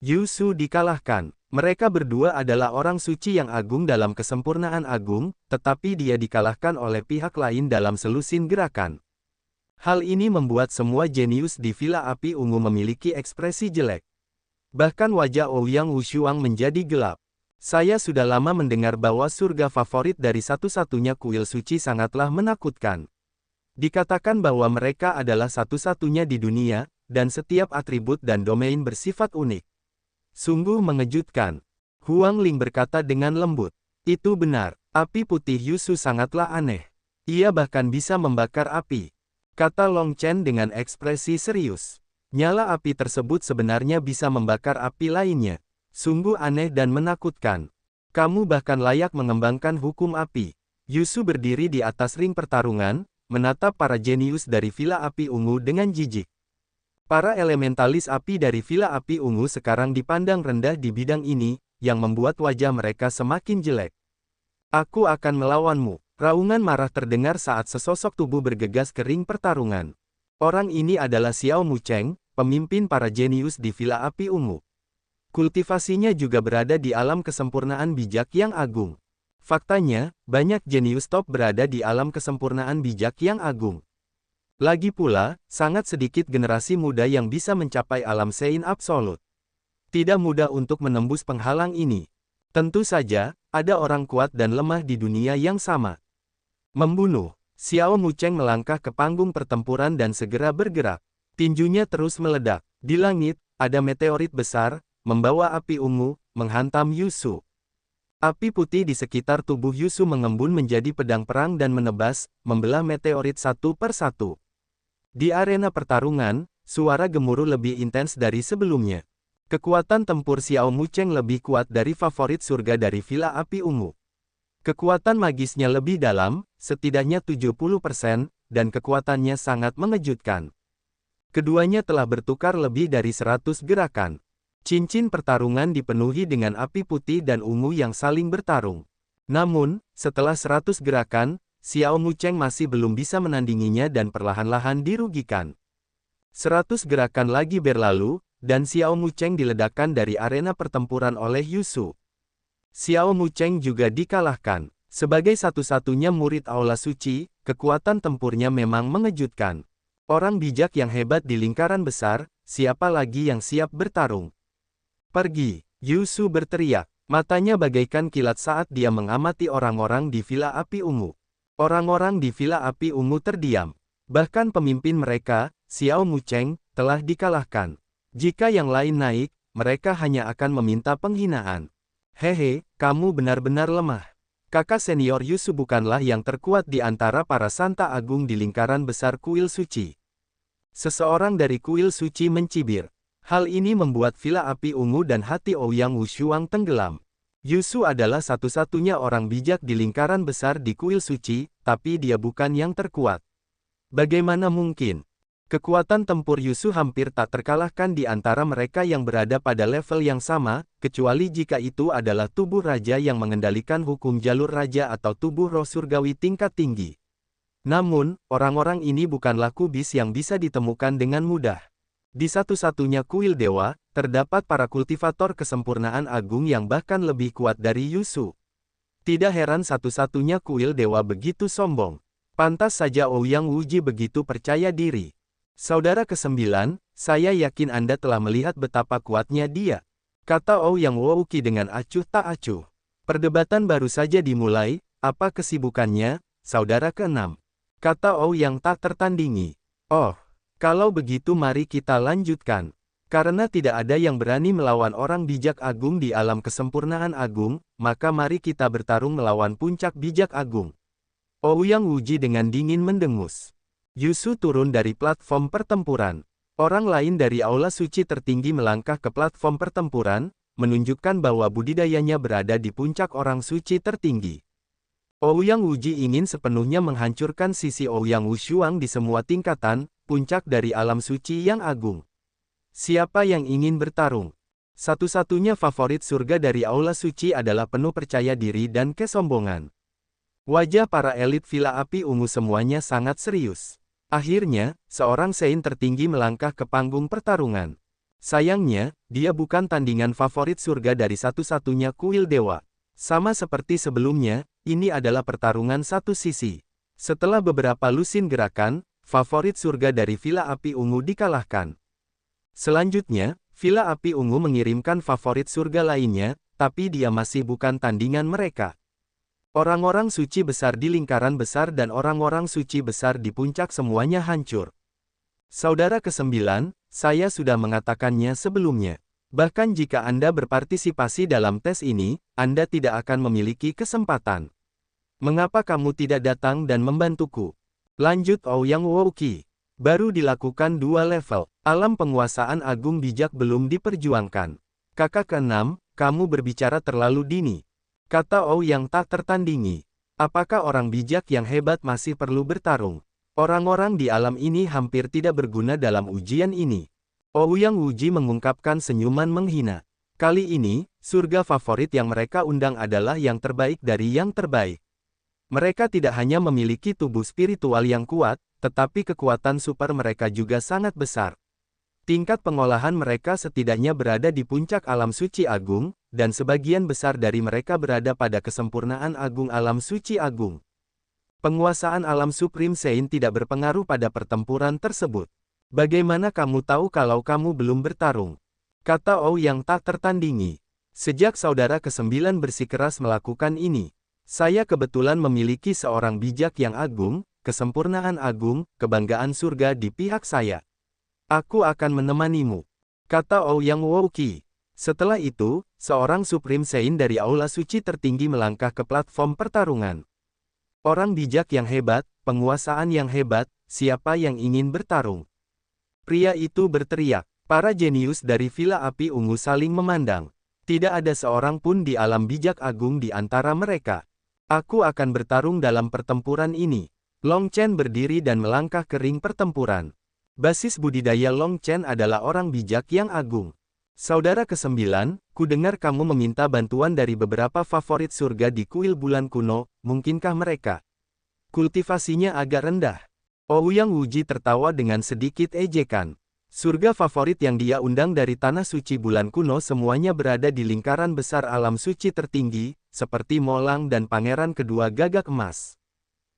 Yusu dikalahkan. Mereka berdua adalah orang suci yang agung dalam kesempurnaan agung, tetapi dia dikalahkan oleh pihak lain dalam selusin gerakan. Hal ini membuat semua jenius di Villa Api Ungu memiliki ekspresi jelek. Bahkan wajah Ouyang Wushuang menjadi gelap. Saya sudah lama mendengar bahwa surga favorit dari satu-satunya kuil suci sangatlah menakutkan. Dikatakan bahwa mereka adalah satu-satunya di dunia, dan setiap atribut dan domain bersifat unik. Sungguh mengejutkan. Huang Ling berkata dengan lembut. Itu benar, api putih Yusu sangatlah aneh. Ia bahkan bisa membakar api. Kata Long Chen dengan ekspresi serius. Nyala api tersebut sebenarnya bisa membakar api lainnya. Sungguh aneh dan menakutkan. Kamu bahkan layak mengembangkan hukum api. Yusu berdiri di atas ring pertarungan, menatap para jenius dari Villa Api Ungu dengan jijik. Para elementalis api dari Villa Api Ungu sekarang dipandang rendah di bidang ini, yang membuat wajah mereka semakin jelek. Aku akan melawanmu. Raungan marah terdengar saat sesosok tubuh bergegas ke ring pertarungan. Orang ini adalah Xiao Mucheng, pemimpin para jenius di Villa Api Ungu. Kultivasinya juga berada di alam kesempurnaan bijak yang agung. Faktanya, banyak jenius top berada di alam kesempurnaan bijak yang agung. Lagi pula, sangat sedikit generasi muda yang bisa mencapai alam Sein absolut. Tidak mudah untuk menembus penghalang ini. Tentu saja, ada orang kuat dan lemah di dunia yang sama. Membunuh. Xiao Mucheng melangkah ke panggung pertempuran dan segera bergerak. Tinjunya terus meledak. Di langit, ada meteorit besar, membawa api ungu, menghantam Yusu. Api putih di sekitar tubuh Yusu mengembun menjadi pedang perang dan menebas, membelah meteorit satu per satu. Di arena pertarungan, suara gemuruh lebih intens dari sebelumnya. Kekuatan tempur Xiao Mucheng lebih kuat dari favorit surga dari Villa Api Ungu. Kekuatan magisnya lebih dalam, setidaknya 70%, dan kekuatannya sangat mengejutkan. Keduanya telah bertukar lebih dari 100 gerakan. Cincin pertarungan dipenuhi dengan api putih dan ungu yang saling bertarung. Namun, setelah 100 gerakan, Xiao Mucheng masih belum bisa menandinginya dan perlahan-lahan dirugikan. 100 gerakan lagi berlalu, dan Xiao Mucheng diledakkan dari arena pertempuran oleh Yusu. Xiao Mucheng juga dikalahkan. Sebagai satu-satunya murid Aula Suci, kekuatan tempurnya memang mengejutkan. Orang bijak yang hebat di lingkaran besar, siapa lagi yang siap bertarung? Pergi! Yusu berteriak. Matanya bagaikan kilat saat dia mengamati orang-orang di Villa Api Ungu. Orang-orang di Villa Api Ungu terdiam. Bahkan pemimpin mereka, Xiao Mucheng, telah dikalahkan. Jika yang lain naik, mereka hanya akan meminta penghinaan. Hehe, kamu benar-benar lemah. Kakak senior Yusu bukanlah yang terkuat di antara para Santa Agung di lingkaran besar kuil suci. Seseorang dari kuil suci mencibir. Hal ini membuat Villa Api Ungu dan hati Ouyang Wushuang tenggelam. Yusu adalah satu-satunya orang bijak di lingkaran besar di kuil suci, tapi dia bukan yang terkuat. Bagaimana mungkin? Kekuatan tempur Yusu hampir tak terkalahkan di antara mereka yang berada pada level yang sama, kecuali jika itu adalah tubuh raja yang mengendalikan hukum jalur raja atau tubuh roh surgawi tingkat tinggi. Namun, orang-orang ini bukanlah kubis yang bisa ditemukan dengan mudah. Di satu-satunya kuil dewa, terdapat para kultivator kesempurnaan agung yang bahkan lebih kuat dari Yusu. Tidak heran satu-satunya kuil dewa begitu sombong. Pantas saja Ouyang Wuji begitu percaya diri. Saudara ke-9, saya yakin Anda telah melihat betapa kuatnya dia. Kata Ouyang Wouqi dengan acuh tak acuh. Perdebatan baru saja dimulai, apa kesibukannya, saudara ke-6? Kata Ouyang tak tertandingi. Oh, Kalau begitu mari kita lanjutkan. Karena tidak ada yang berani melawan orang bijak agung di alam kesempurnaan agung, maka mari kita bertarung melawan puncak bijak agung. Ouyang Wuji dengan dingin mendengus. Yusu turun dari platform pertempuran. Orang lain dari aula suci tertinggi melangkah ke platform pertempuran, menunjukkan bahwa budidayanya berada di puncak orang suci tertinggi. Ouyang Wuji ingin sepenuhnya menghancurkan sisi Ouyang Wushuang di semua tingkatan, puncak dari alam suci yang agung. Siapa yang ingin bertarung? Satu-satunya favorit surga dari aula suci adalah penuh percaya diri dan kesombongan. Wajah para elit Villa Api Ungu semuanya sangat serius. Akhirnya, seorang Sein tertinggi melangkah ke panggung pertarungan. Sayangnya, dia bukan tandingan favorit surga dari satu-satunya kuil dewa. Sama seperti sebelumnya, ini adalah pertarungan satu sisi. Setelah beberapa lusin gerakan, favorit surga dari Villa Api Ungu dikalahkan. Selanjutnya, Villa Api Ungu mengirimkan favorit surga lainnya, tapi dia masih bukan tandingan mereka. Orang-orang suci besar di lingkaran besar dan orang-orang suci besar di puncak semuanya hancur. Saudara ke-9, saya sudah mengatakannya sebelumnya. Bahkan jika Anda berpartisipasi dalam tes ini, Anda tidak akan memiliki kesempatan. Mengapa kamu tidak datang dan membantuku? Lanjut Ouyang Wouqi. Baru dilakukan 2 level. Alam penguasaan agung bijak belum diperjuangkan. Kakak ke-6, kamu berbicara terlalu dini. Kata Ouyang tak tertandingi. Apakah orang bijak yang hebat masih perlu bertarung? Orang-orang di alam ini hampir tidak berguna dalam ujian ini. Ouyang Wuji mengungkapkan senyuman menghina. Kali ini, surga favorit yang mereka undang adalah yang terbaik dari yang terbaik. Mereka tidak hanya memiliki tubuh spiritual yang kuat, tetapi kekuatan super mereka juga sangat besar. Tingkat pengolahan mereka setidaknya berada di puncak alam suci agung, dan sebagian besar dari mereka berada pada kesempurnaan agung alam suci agung. Penguasaan alam Supreme Sein tidak berpengaruh pada pertempuran tersebut. Bagaimana kamu tahu kalau kamu belum bertarung? Kata Ouyang tak tertandingi. Sejak saudara ke-9 bersikeras melakukan ini, saya kebetulan memiliki seorang bijak yang agung, kesempurnaan agung, kebanggaan surga di pihak saya. Aku akan menemanimu. Kata Ouyang Wouqi. Setelah itu, seorang Supreme Sein dari aula suci tertinggi melangkah ke platform pertarungan. Orang bijak yang hebat, penguasaan yang hebat, siapa yang ingin bertarung? Pria itu berteriak. Para jenius dari Villa Api Ungu saling memandang. Tidak ada seorang pun di alam bijak agung di antara mereka. Aku akan bertarung dalam pertempuran ini. Long Chen berdiri dan melangkah ke ring pertempuran. Basis budidaya Long Chen adalah orang bijak yang agung. Saudara ke-9, ku dengar kamu meminta bantuan dari beberapa favorit surga di kuil bulan kuno, mungkinkah mereka? Kultivasinya agak rendah. Ouyang Wuji tertawa dengan sedikit ejekan. Surga favorit yang dia undang dari tanah suci bulan kuno semuanya berada di lingkaran besar alam suci tertinggi, seperti Molang dan Pangeran Kedua Gagak Emas.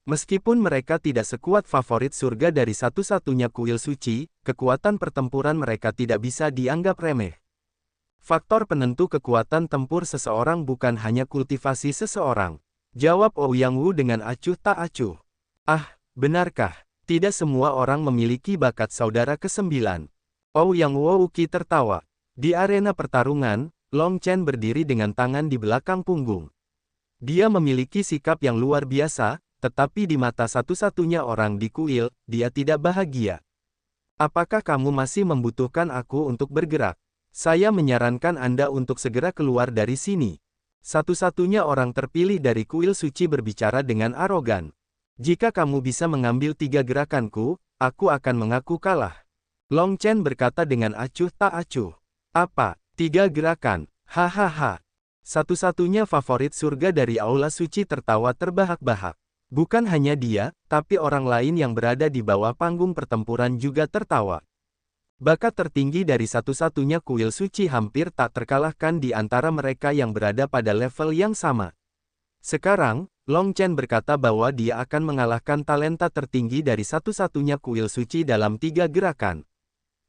Meskipun mereka tidak sekuat favorit surga dari satu-satunya kuil suci, kekuatan pertempuran mereka tidak bisa dianggap remeh. Faktor penentu kekuatan tempur seseorang bukan hanya kultivasi seseorang. Jawab Ouyang Wu dengan acuh tak acuh. Ah, benarkah? Tidak semua orang memiliki bakat saudara ke-9. Ouyang Wouqi tertawa. Di arena pertarungan, Long Chen berdiri dengan tangan di belakang punggung. Dia memiliki sikap yang luar biasa, tetapi di mata satu-satunya orang di kuil, dia tidak bahagia. Apakah kamu masih membutuhkan aku untuk bergerak? Saya menyarankan Anda untuk segera keluar dari sini. Satu-satunya orang terpilih dari kuil suci berbicara dengan arogan. Jika kamu bisa mengambil 3 gerakanku, aku akan mengaku kalah. Long Chen berkata dengan acuh tak acuh. Apa, 3 gerakan? Hahaha. Satu-satunya favorit surga dari aula suci tertawa terbahak-bahak. Bukan hanya dia, tapi orang lain yang berada di bawah panggung pertempuran juga tertawa. Bakat tertinggi dari satu-satunya kuil suci hampir tak terkalahkan di antara mereka yang berada pada level yang sama. Sekarang, Long Chen berkata bahwa dia akan mengalahkan talenta tertinggi dari satu-satunya kuil suci dalam 3 gerakan.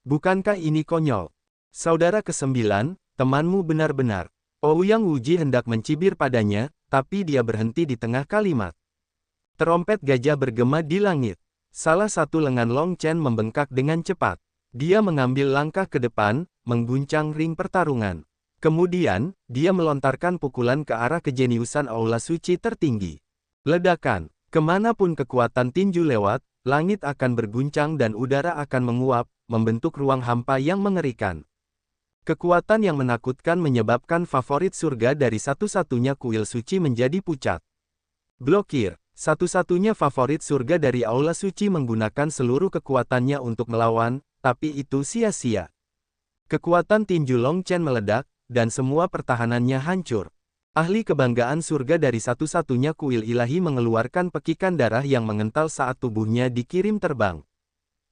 Bukankah ini konyol? Saudara ke-9, temanmu benar-benar. Ouyang Wuji hendak mencibir padanya, tapi dia berhenti di tengah kalimat. Terompet gajah bergema di langit. Salah satu lengan Long Chen membengkak dengan cepat. Dia mengambil langkah ke depan, mengguncang ring pertarungan. Kemudian, dia melontarkan pukulan ke arah kejeniusan aula suci tertinggi. Ledakan. Kemanapun kekuatan tinju lewat, langit akan berguncang dan udara akan menguap, membentuk ruang hampa yang mengerikan. Kekuatan yang menakutkan menyebabkan favorit surga dari satu-satunya kuil suci menjadi pucat. Blokir. Satu-satunya favorit surga dari aula suci menggunakan seluruh kekuatannya untuk melawan, tapi itu sia-sia. Kekuatan tinju Long Chen meledak, dan semua pertahanannya hancur. Ahli kebanggaan surga dari satu-satunya kuil ilahi mengeluarkan pekikan darah yang mengental saat tubuhnya dikirim terbang.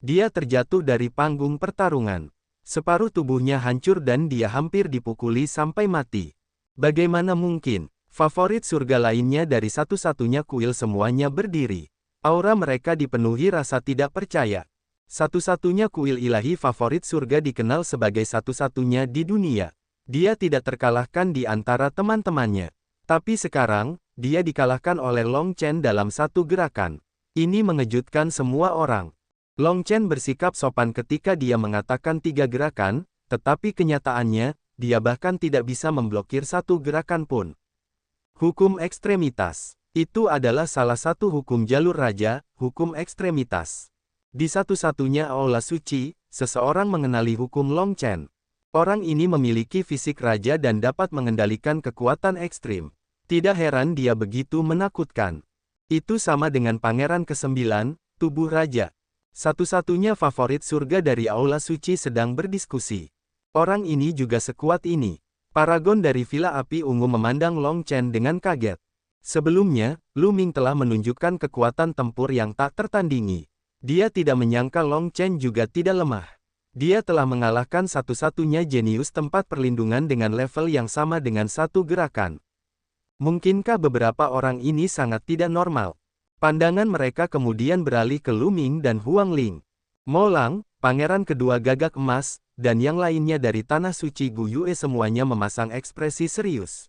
Dia terjatuh dari panggung pertarungan. Separuh tubuhnya hancur dan dia hampir dipukuli sampai mati. Bagaimana mungkin? Favorit surga lainnya dari satu-satunya kuil semuanya berdiri. Aura mereka dipenuhi rasa tidak percaya. Satu-satunya kuil ilahi favorit surga dikenal sebagai satu-satunya di dunia. Dia tidak terkalahkan di antara teman-temannya. Tapi sekarang, dia dikalahkan oleh Long Chen dalam satu gerakan. Ini mengejutkan semua orang. Long Chen bersikap sopan ketika dia mengatakan 3 gerakan, tetapi kenyataannya, dia bahkan tidak bisa memblokir satu gerakan pun. Hukum ekstremitas. Itu adalah salah satu hukum jalur raja, hukum ekstremitas. Di satu-satunya aula suci, seseorang mengenali hukum Long Chen. Orang ini memiliki fisik raja dan dapat mengendalikan kekuatan ekstrim. Tidak heran dia begitu menakutkan. Itu sama dengan Pangeran ke-9, tubuh raja. Satu-satunya favorit surga dari aula suci sedang berdiskusi. Orang ini juga sekuat ini. Paragon dari Villa Api Ungu memandang Long Chen dengan kaget. Sebelumnya, Lu Ming telah menunjukkan kekuatan tempur yang tak tertandingi. Dia tidak menyangka Long Chen juga tidak lemah. Dia telah mengalahkan satu-satunya jenius tempat perlindungan dengan level yang sama dengan satu gerakan. Mungkinkah beberapa orang ini sangat tidak normal? Pandangan mereka kemudian beralih ke Lu Ming dan Huang Ling. Mo Lang, pangeran kedua gagak emas, dan yang lainnya dari Tanah Suci Gu Yue semuanya memasang ekspresi serius.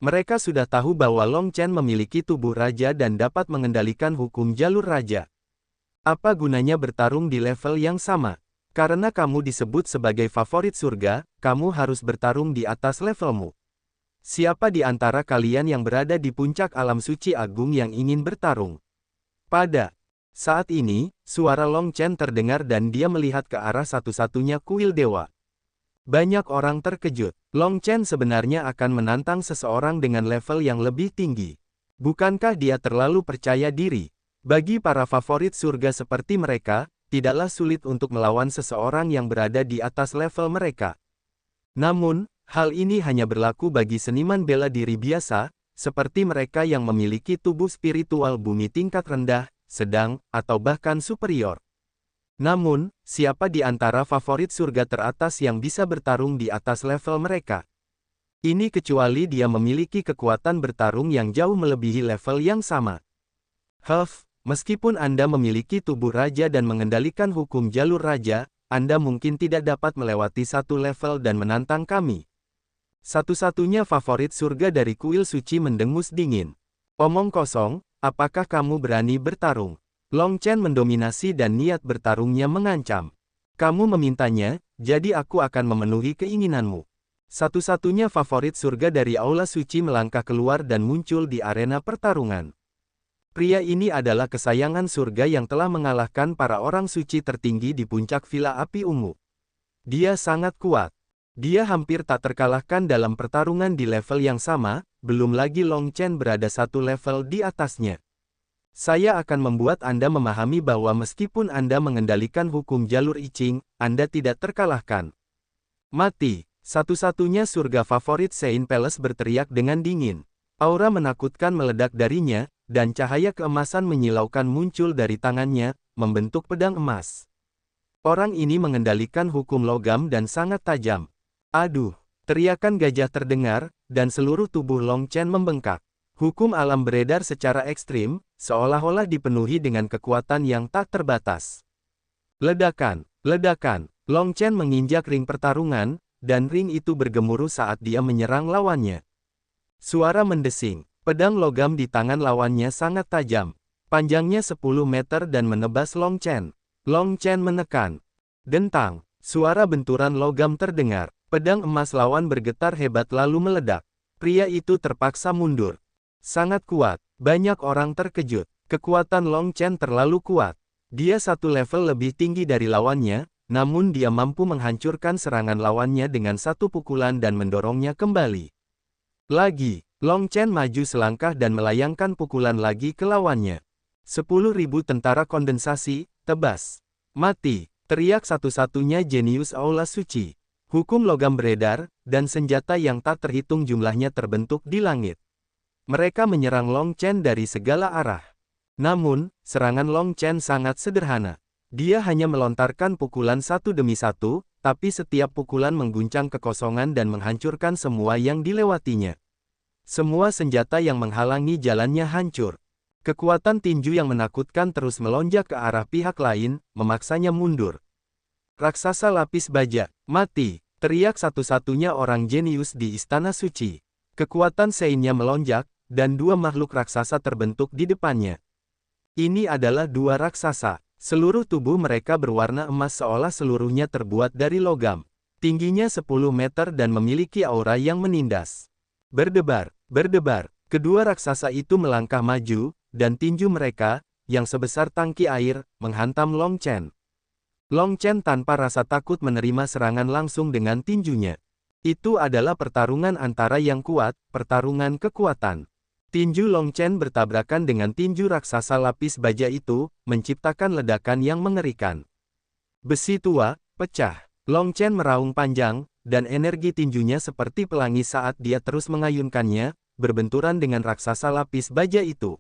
Mereka sudah tahu bahwa Long Chen memiliki tubuh raja dan dapat mengendalikan hukum jalur raja. Apa gunanya bertarung di level yang sama? Karena kamu disebut sebagai favorit surga, kamu harus bertarung di atas levelmu. Siapa di antara kalian yang berada di puncak alam suci agung yang ingin bertarung? Pada saat ini, suara Long Chen terdengar dan dia melihat ke arah satu-satunya kuil dewa. Banyak orang terkejut. Long Chen sebenarnya akan menantang seseorang dengan level yang lebih tinggi. Bukankah dia terlalu percaya diri? Bagi para favorit surga seperti mereka, tidaklah sulit untuk melawan seseorang yang berada di atas level mereka. Namun, hal ini hanya berlaku bagi seniman bela diri biasa, seperti mereka yang memiliki tubuh spiritual bumi tingkat rendah, sedang, atau bahkan superior. Namun, siapa di antara favorit surga teratas yang bisa bertarung di atas level mereka? Ini kecuali dia memiliki kekuatan bertarung yang jauh melebihi level yang sama. Meskipun Anda memiliki tubuh raja dan mengendalikan hukum jalur raja, Anda mungkin tidak dapat melewati satu level dan menantang kami. Satu-satunya favorit surga dari kuil suci mendengus dingin. Omong kosong, apakah kamu berani bertarung? Long Chen mendominasi dan niat bertarungnya mengancam. Kamu memintanya, jadi aku akan memenuhi keinginanmu. Satu-satunya favorit surga dari aula suci melangkah keluar dan muncul di arena pertarungan. Pria ini adalah kesayangan surga yang telah mengalahkan para orang suci tertinggi di puncak Villa Api Ungu. Dia sangat kuat. Dia hampir tak terkalahkan dalam pertarungan di level yang sama, belum lagi Long Chen berada satu level di atasnya. Saya akan membuat Anda memahami bahwa meskipun Anda mengendalikan hukum jalur I Ching, Anda tidak terkalahkan. Mati. Satu-satunya surga favorit Sein Palace berteriak dengan dingin. Aura menakutkan meledak darinya, dan cahaya keemasan menyilaukan muncul dari tangannya, membentuk pedang emas. Orang ini mengendalikan hukum logam dan sangat tajam. Aduh! Teriakan gajah terdengar, dan seluruh tubuh Long Chen membengkak. Hukum alam beredar secara ekstrim, seolah-olah dipenuhi dengan kekuatan yang tak terbatas. Ledakan! Ledakan! Long Chen menginjak ring pertarungan, dan ring itu bergemuruh saat dia menyerang lawannya. Suara mendesing. Pedang logam di tangan lawannya sangat tajam. Panjangnya 10 meter dan menebas Long Chen. Long Chen menekan. Dentang. Suara benturan logam terdengar. Pedang emas lawan bergetar hebat lalu meledak. Pria itu terpaksa mundur. Sangat kuat. Banyak orang terkejut. Kekuatan Long Chen terlalu kuat. Dia satu level lebih tinggi dari lawannya, namun dia mampu menghancurkan serangan lawannya dengan satu pukulan dan mendorongnya kembali. Lagi, Long Chen maju selangkah dan melayangkan pukulan lagi ke lawannya. 10.000 tentara kondensasi, tebas. Mati, teriak satu-satunya jenius Aula Suci. Hukum logam beredar, dan senjata yang tak terhitung jumlahnya terbentuk di langit. Mereka menyerang Long Chen dari segala arah. Namun, serangan Long Chen sangat sederhana. Dia hanya melontarkan pukulan satu demi satu, tapi setiap pukulan mengguncang kekosongan dan menghancurkan semua yang dilewatinya. Semua senjata yang menghalangi jalannya hancur. Kekuatan tinju yang menakutkan terus melonjak ke arah pihak lain, memaksanya mundur. Raksasa lapis baja, mati, teriak satu-satunya orang jenius di Istana Suci. Kekuatan Seinnya melonjak, dan dua makhluk raksasa terbentuk di depannya. Ini adalah dua raksasa. Seluruh tubuh mereka berwarna emas seolah seluruhnya terbuat dari logam. Tingginya 10 meter dan memiliki aura yang menindas. Berdebar, berdebar, kedua raksasa itu melangkah maju, dan tinju mereka, yang sebesar tangki air, menghantam Long Chen. Long Chen tanpa rasa takut menerima serangan langsung dengan tinjunya. Itu adalah pertarungan antara yang kuat, pertarungan kekuatan. Tinju Long Chen bertabrakan dengan tinju raksasa lapis baja itu, menciptakan ledakan yang mengerikan. Besi tua, pecah. Long Chen meraung panjang, dan energi tinjunya seperti pelangi saat dia terus mengayunkannya, berbenturan dengan raksasa lapis baja itu.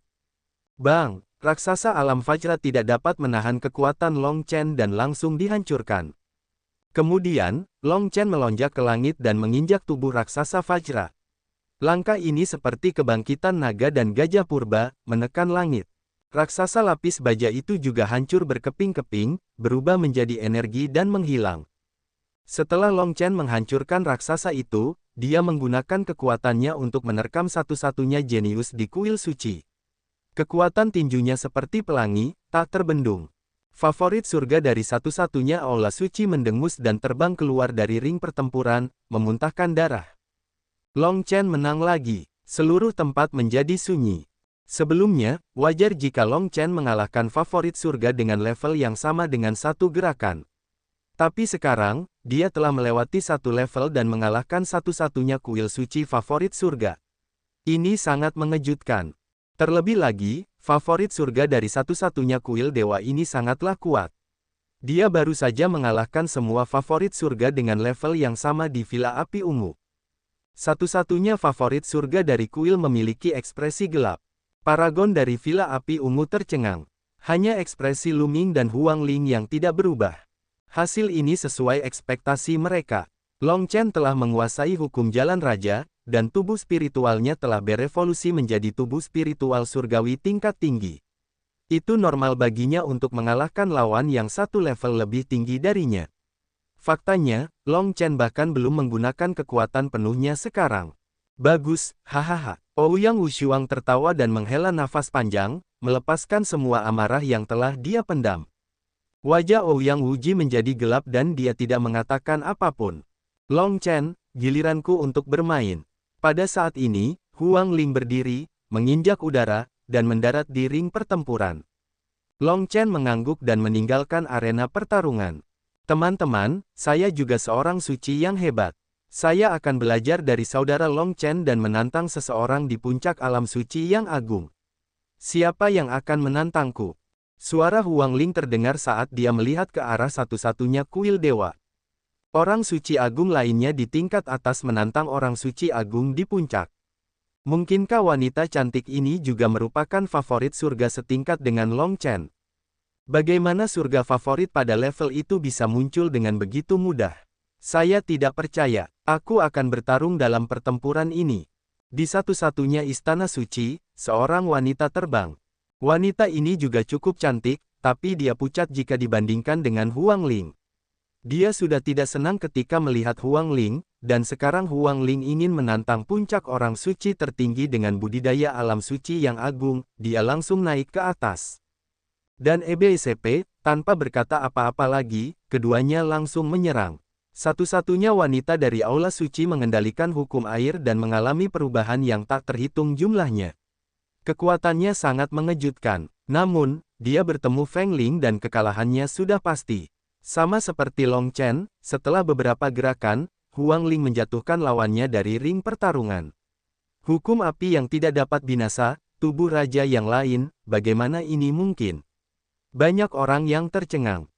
Bang! Raksasa alam Vajra tidak dapat menahan kekuatan Long Chen dan langsung dihancurkan. Kemudian, Long Chen melonjak ke langit dan menginjak tubuh raksasa Vajra. Langkah ini seperti kebangkitan naga dan gajah purba, menekan langit. Raksasa lapis baja itu juga hancur berkeping-keping, berubah menjadi energi dan menghilang. Setelah Long Chen menghancurkan raksasa itu, dia menggunakan kekuatannya untuk menerkam satu-satunya jenius di kuil suci. Kekuatan tinjunya seperti pelangi, tak terbendung. Favorit surga dari satu-satunya aula suci mendengus dan terbang keluar dari ring pertempuran, memuntahkan darah. Long Chen menang lagi. Seluruh tempat menjadi sunyi. Sebelumnya, wajar jika Long Chen mengalahkan favorit surga dengan level yang sama dengan satu gerakan. Tapi sekarang, dia telah melewati satu level dan mengalahkan satu-satunya kuil suci favorit surga. Ini sangat mengejutkan. Terlebih lagi, favorit surga dari satu-satunya kuil dewa ini sangatlah kuat. Dia baru saja mengalahkan semua favorit surga dengan level yang sama di Villa Api Ungu. Satu-satunya favorit surga dari kuil memiliki ekspresi gelap. Paragon dari Villa Api Ungu tercengang. Hanya ekspresi Luming dan Huang Ling yang tidak berubah. Hasil ini sesuai ekspektasi mereka. Long Chen telah menguasai hukum jalan raja, dan tubuh spiritualnya telah berevolusi menjadi tubuh spiritual surgawi tingkat tinggi. Itu normal baginya untuk mengalahkan lawan yang satu level lebih tinggi darinya. Faktanya, Long Chen bahkan belum menggunakan kekuatan penuhnya sekarang. Bagus, hahaha. Ouyang Wushuang tertawa dan menghela nafas panjang, melepaskan semua amarah yang telah dia pendam. Wajah Ouyang Wuji menjadi gelap dan dia tidak mengatakan apapun. Long Chen, giliranku untuk bermain. Pada saat ini, Huang Ling berdiri, menginjak udara, dan mendarat di ring pertempuran. Long Chen mengangguk dan meninggalkan arena pertarungan. Teman-teman, saya juga seorang suci yang hebat. Saya akan belajar dari saudara Long Chen dan menantang seseorang di puncak alam suci yang agung. Siapa yang akan menantangku? Suara Huang Ling terdengar saat dia melihat ke arah satu-satunya kuil dewa. Orang suci agung lainnya di tingkat atas menantang orang suci agung di puncak. Mungkinkah wanita cantik ini juga merupakan favorit surga setingkat dengan Long Chen? Bagaimana surga favorit pada level itu bisa muncul dengan begitu mudah? Saya tidak percaya. Aku akan bertarung dalam pertempuran ini. Di satu-satunya istana suci, seorang wanita terbang. Wanita ini juga cukup cantik, tapi dia pucat jika dibandingkan dengan Huang Ling. Dia sudah tidak senang ketika melihat Huang Ling, dan sekarang Huang Ling ingin menantang puncak orang suci tertinggi dengan budidaya alam suci yang agung, dia langsung naik ke atas. Dan EBSP, tanpa berkata apa-apa lagi, keduanya langsung menyerang. Satu-satunya wanita dari Aula Suci mengendalikan hukum air dan mengalami perubahan yang tak terhitung jumlahnya. Kekuatannya sangat mengejutkan. Namun, dia bertemu Feng Ling dan kekalahannya sudah pasti. Sama seperti Long Chen, setelah beberapa gerakan, Huang Ling menjatuhkan lawannya dari ring pertarungan. Hukum api yang tidak dapat binasa, tubuh raja yang lain, bagaimana ini mungkin? Banyak orang yang tercengang.